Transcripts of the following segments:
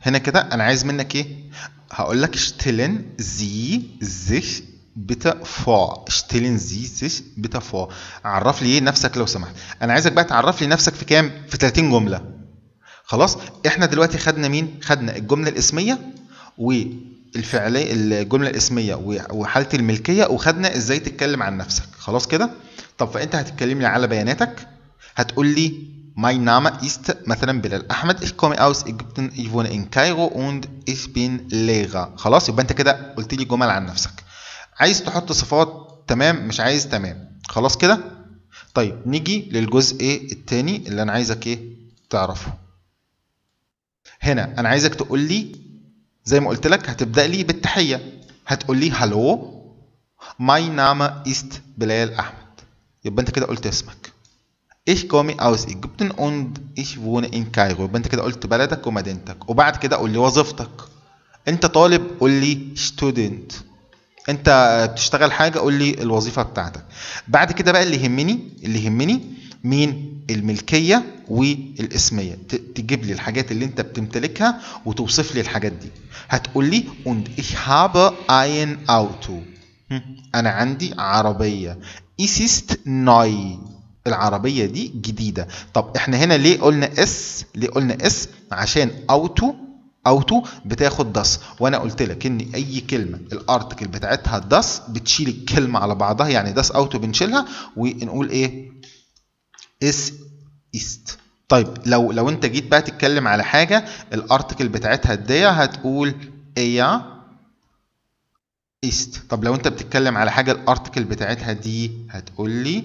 هنا كده انا عايز منك ايه؟ هقول لك stellen Sie sich bitte vor. stellen Sie sich bitte vor. عرف لي ايه نفسك لو سمحت. انا عايزك بقى تعرف لي نفسك في كام؟ في 30 جمله. خلاص احنا دلوقتي خدنا مين؟ خدنا الجمله الاسميه والفعليه، الجمله الاسميه وحاله الملكيه، وخدنا ازاي تتكلم عن نفسك. خلاص كده. طب فانت هتتكلم لي على بياناتك، هتقول لي mein Name ist مثلا بلال احمد. ich komme aus Ägypten, ich wohne in Kairo und ich bin Lehrer. خلاص يبقى انت كده قلت لي جمل عن نفسك. عايز تحط صفات تمام، مش عايز تمام. خلاص كده. طيب نيجي للجزء الثاني اللي انا عايزك ايه تعرفه. هنا انا عايزك تقول لي زي ما قلت لك، هتبدا لي بالتحيه، هتقول لي هالو mein Name ist بلال احمد. يبقى انت كده قلت اسمك. Ich komme aus Ägypten und ich wohne in Kairo. يبقى انت كده قلت بلدك ومدينتك. وبعد كده قول لي وظيفتك. انت طالب قول لي student. انت بتشتغل حاجه قول لي الوظيفه بتاعتك. بعد كده بقى اللي يهمني مين؟ الملكيه والاسميه. تجيب لي الحاجات اللي انت بتمتلكها وتوصف لي الحاجات دي. هتقول لي und ich habe ein Auto. انا عندي عربيه. Es ist neu. العربيه دي جديده. طب احنا هنا ليه قلنا اس؟ عشان اوتو بتاخد داس، وانا قلت لك ان اي كلمه الارتكل بتاعتها داس بتشيل الكلمه على بعضها، يعني داس اوتو بنشيلها ونقول ايه؟ اس است. طيب لو انت جيت بقى تتكلم على حاجه الارتكل بتاعتها دي، هتقول ايا است. طب لو انت بتتكلم على حاجه الارتكل بتاعتها دي، هتقول لي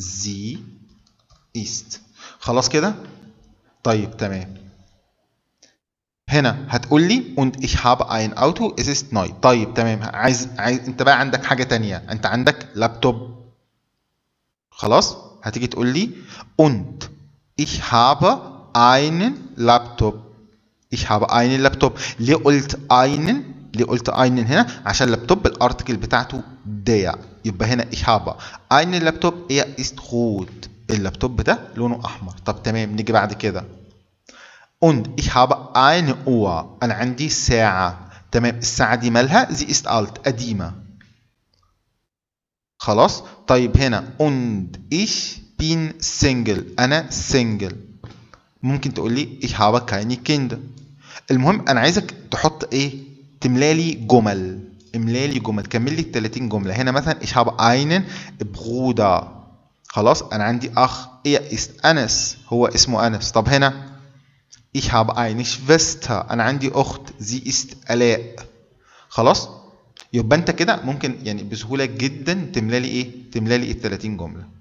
sie ist. خلاص كده. طيب تمام. هنا هتقول لي und ich habe ein Auto, es ist neu. طيب تمام. عايز انت بقى عندك حاجة تانية، انت عندك لابتوب. خلاص هتيجي تقول لي und ich habe einen Laptop. ich habe einen Laptop. ليه قلت einen هنا؟ عشان اللابتوب الارتكل بتاعته der. يبقى هنا ich habe einen Laptop, er ist rot. اللابتوب ده لونه احمر. طب تمام. نيجي بعد كده und ich habe eine Uhr. انا عندي ساعة. تمام. الساعة دي مالها؟ sie ist alt. قديمة. خلاص. طيب هنا und ich bin Single. انا single. ممكن تقول لي ich habe keine Kinder. المهم انا عايزك تحط ايه؟ تملالي جمل. كمل لي 30 جمله. هنا مثلا ich habe einen Bruder. خلاص انا عندي اخ. er ist Anas. هو اسمه انس. طب هنا ich habe eine Schwester. انا عندي اخت. sie ist آلاء. خلاص يبقى انت كده ممكن يعني بسهوله جدا تملالي ايه؟ تملالي ال 30 جمله.